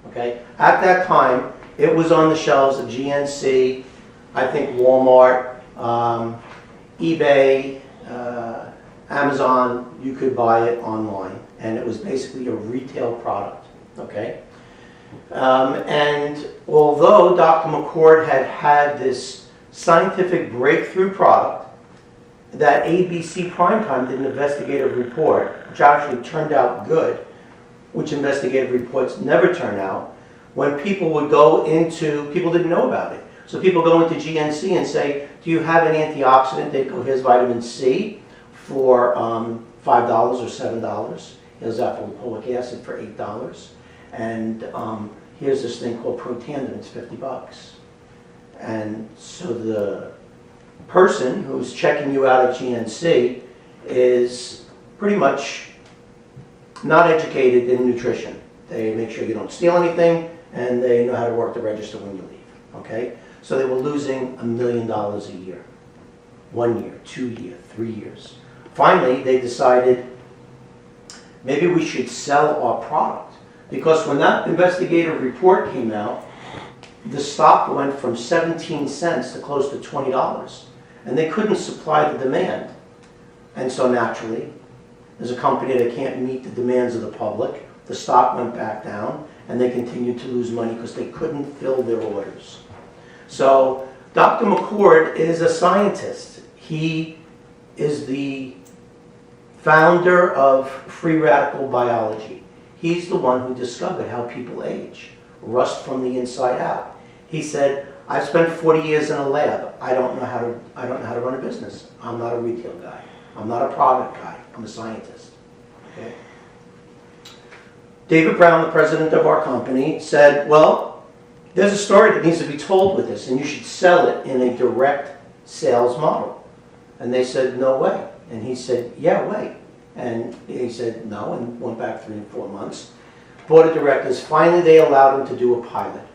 Okay? At that time, it was on the shelves of GNC, I think Walmart, eBay, Amazon. You could buy it online, and it was basically a retail product. Okay? And although Dr. McCord had this scientific breakthrough product, that ABC Primetime did an investigative report, which actually turned out good, which investigative reports never turn out. When people would go into, people didn't know about it. So people go into GNC and say, do you have an antioxidant? They go, here's vitamin C for $5 or $7. Here's alpha-lipoic acid for $8. And here's this thing called Protandim, it's $50. And so the person who's checking you out at GNC is pretty much not educated in nutrition. They make sure you don't steal anything, and they know how to work the register when you leave, okay? So they were losing $1 million a year. 1 year, 2 years, 3 years. Finally, they decided maybe we should sell our product, because when that investigative report came out, the stock went from 17 cents to close to $20, and they couldn't supply the demand. And so naturally, as a company that can't meet the demands of the public, the stock went back down, and they continued to lose money because they couldn't fill their orders. So Dr. McCord is a scientist. He is the founder of free radical biology. He's the one who discovered how people age, rust from the inside out. He said, I've spent 40 years in a lab. I don't know how to run a business. I'm not a retail guy. I'm not a product guy. I'm a scientist. Okay? David Brown, the president of our company, said, well, there's a story that needs to be told with this, and you should sell it in a direct sales model. And they said, no way. And he said, yeah, wait. And he said no, and went back 3 and 4 months. Board of directors, finally they allowed him to do a pilot.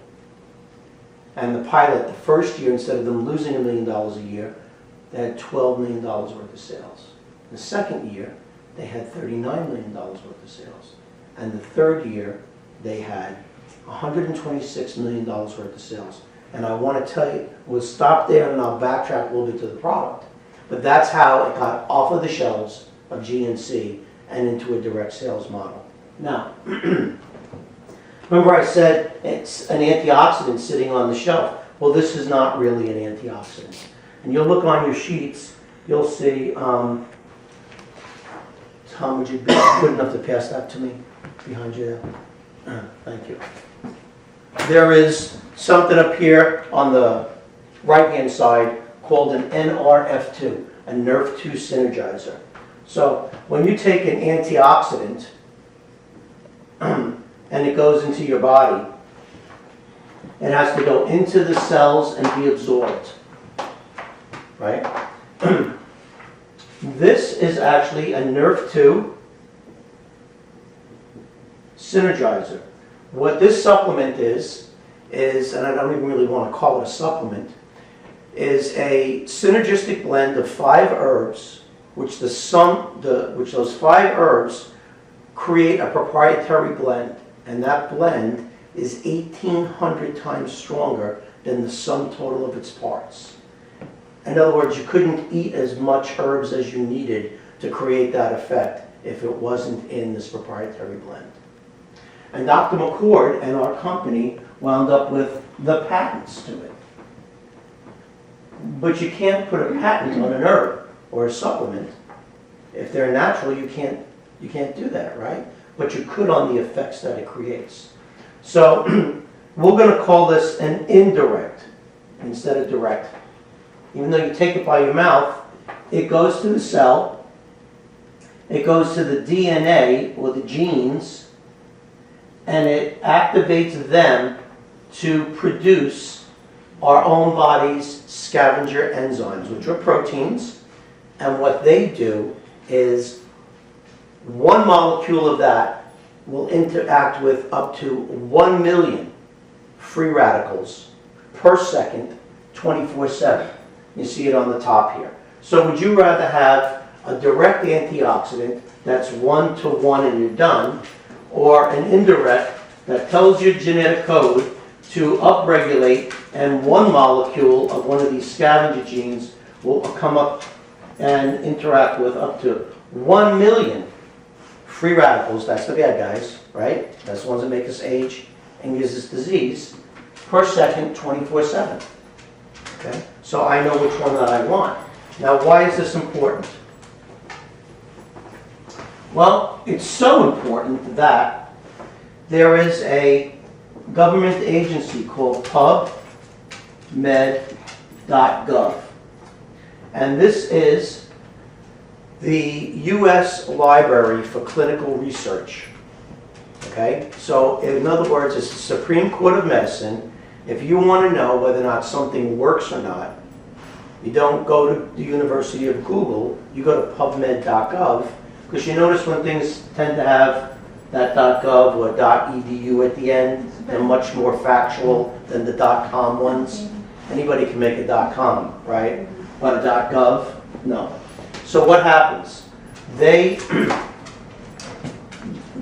And the pilot, the first year, instead of them losing $1 million a year, they had $12 million worth of sales. The second year, they had $39 million worth of sales. And the third year, they had $126 million worth of sales. And I want to tell you, we'll stop there and I'll backtrack a little bit to the product. But that's how it got off of the shelves of GNC and into a direct sales model. Now, remember I said it's an antioxidant sitting on the shelf. Well, this is not really an antioxidant. And you'll look on your sheets, you'll see, Tom, would you be good enough to pass that to me behind you there? Thank you. There is something up here on the right-hand side called an NRF2, a NRF2 synergizer. So when you take an antioxidant and it goes into your body, it has to go into the cells and be absorbed, right? This is actually a NRF2 synergizer. What this supplement is, and I don't even really want to call it a supplement, is a synergistic blend of 5 herbs, which those 5 herbs create a proprietary blend, and that blend is 1,800 times stronger than the sum total of its parts. In other words, you couldn't eat as much herbs as you needed to create that effect if it wasn't in this proprietary blend. And Dr. McCord and our company wound up with the patents to it. But you can't put a patent on an herb or a supplement. If they're natural, you can't do that, right? But you could on the effects that it creates. So we're going to call this an indirect instead of direct. Even though you take it by your mouth, it goes to the cell, it goes to the DNA or the genes, and it activates them to produce our own body's scavenger enzymes, which are proteins. And what they do is one molecule of that will interact with up to 1 million free radicals per second, 24/7. You see it on the top here. So would you rather have a direct antioxidant that's 1-to-1 and you're done, or an indirect that tells your genetic code to upregulate, and one molecule of one of these scavenger genes will come up and interact with up to 1 million free radicals. That's the bad guys, right? That's the ones that make us age and gives us disease, per second, 24/7. Okay? So I know which one that I want. Now, why is this important? Well, it's so important that there is a government agency called PubMedgov. And this is the U.S. Library for Clinical Research. Okay? So, in other words, it's the Supreme Court of Medicine. If you want to know whether or not something works or not, you don't go to the University of Google, you go to PubMed.gov, because you notice when things tend to have that .gov or .edu at the end, they're much more factual than the .com ones. Anybody can make a .com, right? But a .gov, no. So what happens?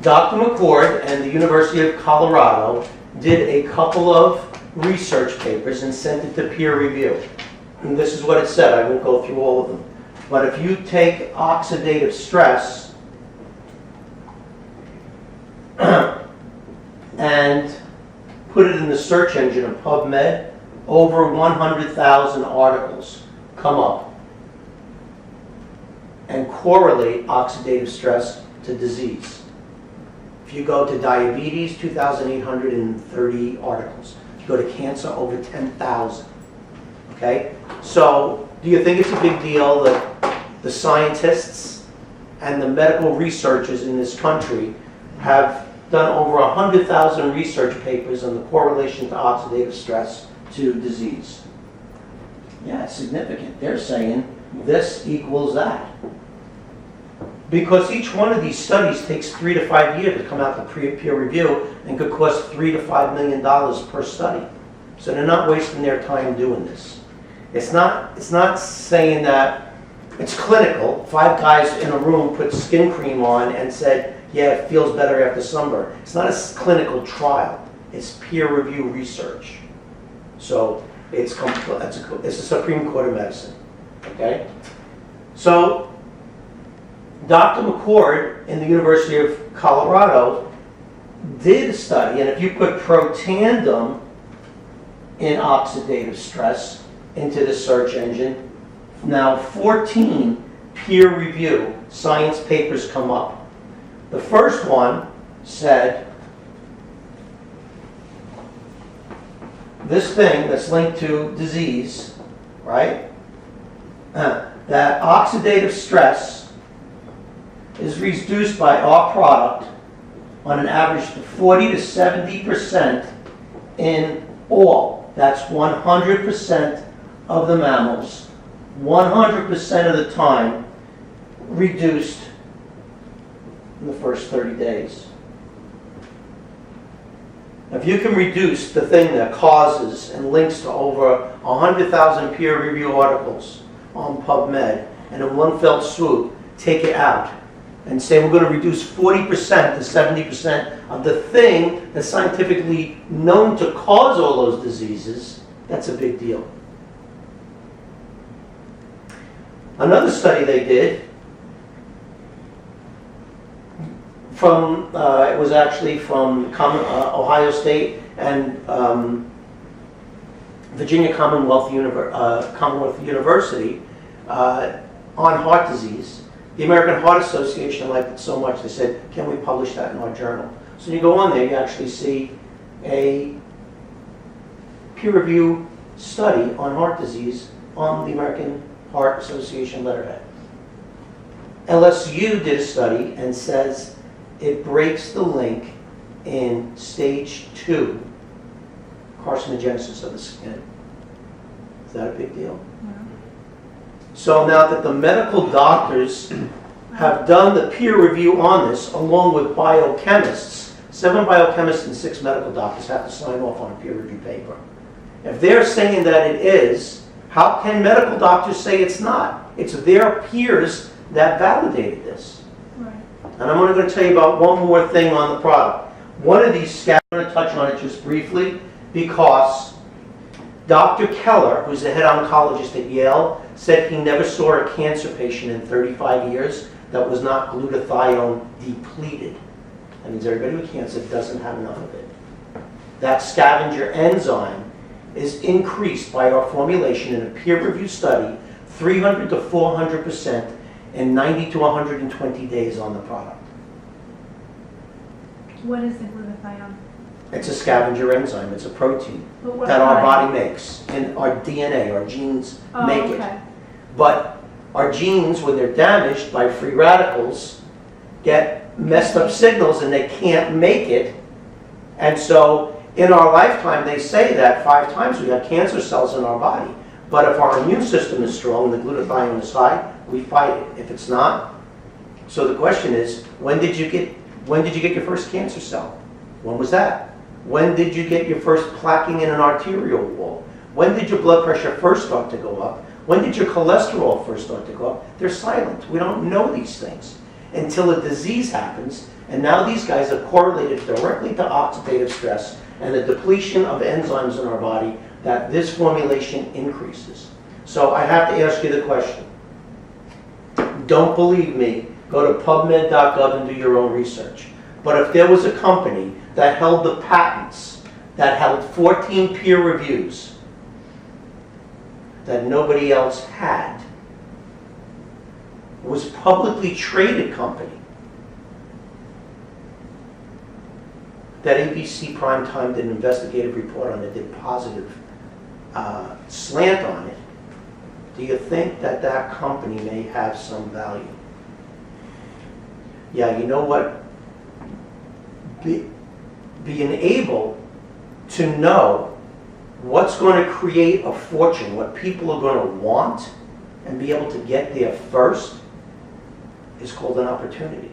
Dr. McCord and the University of Colorado did a couple of research papers and sent it to peer review. And this is what it said. I won't go through all of them. But if you take oxidative stress and put it in the search engine of PubMed, over 100,000 articles come up and correlate oxidative stress to disease. If you go to diabetes, 2,830 articles. If you go to cancer, over 10,000. Okay? So, do you think it's a big deal that the scientists and the medical researchers in this country have done over 100,000 research papers on the correlation to oxidative stress to disease? Yeah, it's significant. They're saying this equals that. Because each one of these studies takes 3 to 5 years to come out to peer review and could cost $3 to $5 million per study. So they're not wasting their time doing this. It's not saying that it's clinical. 5 guys in a room put skin cream on and said, yeah, it feels better after sunburn. It's not a clinical trial. It's peer review research. So it's the Supreme Court of Medicine. Okay? So Dr. McCord in the University of Colorado did a study, and if you put protandem in oxidative stress into the search engine, now 14 peer review science papers come up. The first one said, this thing that's linked to disease, right? That oxidative stress is reduced by our product on an average to 40 to 70% in all. That's 100% of the mammals, 100% of the time, reduced in the first 30 days. If you can reduce the thing that causes and links to over 100,000 peer review articles on PubMed, and in one fell swoop, take it out and say we're going to reduce 40% to 70% of the thing that's scientifically known to cause all those diseases, that's a big deal. Another study they did from, it was actually from Ohio State and Virginia Commonwealth University on heart disease. The American Heart Association liked it so much they said, can we publish that in our journal? So you go on there, you actually see a peer review study on heart disease on the American Heart Association letterhead. LSU did a study and says it breaks the link in stage 2 carcinogenesis of the skin. Is that a big deal? Yeah. So now that the medical doctors have done the peer review on this, along with biochemists, 7 biochemists and 6 medical doctors have to sign off on a peer review paper. If they're saying that it is, how can medical doctors say it's not? It's their peers that validated this. Right. And I'm only going to tell you about one more thing on the product. One of these scavengers, I'm going to touch on it just briefly, because Dr. Keller, who's the head oncologist at Yale, said he never saw a cancer patient in 35 years that was not glutathione depleted. That means everybody with cancer doesn't have enough of it. That scavenger enzyme is increased by our formulation in a peer-reviewed study 300 to 400% in 90 to 120 days on the product. What is the glutathione? It's a scavenger enzyme. It's a protein But what that our kind? body makes, and our DNA, our genes make okay. it. But our genes, when they're damaged by free radicals, get messed up signals and they can't make it. And so in our lifetime, they say that 5 times we have cancer cells in our body. But if our immune system is strong and the glutathione is high, we fight it. If it's not, so the question is, when did you get your first cancer cell? When was that? When did you get your first plaquing in an arterial wall? When did your blood pressure first start to go up? When did your cholesterol first start to go up? They're silent. We don't know these things until a disease happens, and now these guys are correlated directly to oxidative stress and the depletion of enzymes in our body that this formulation increases. So I have to ask you the question. Don't believe me, go to PubMedgov and do your own research. But if there was a company that held the patents, that held 14 peer reviews, that nobody else had, was publicly traded company, that ABC Primetime did an investigative report on it, did positive slant on it, do you think that that company may have some value? Yeah, you know what? Being able to know what's going to create a fortune, what people are going to want, and be able to get there first is called an opportunity.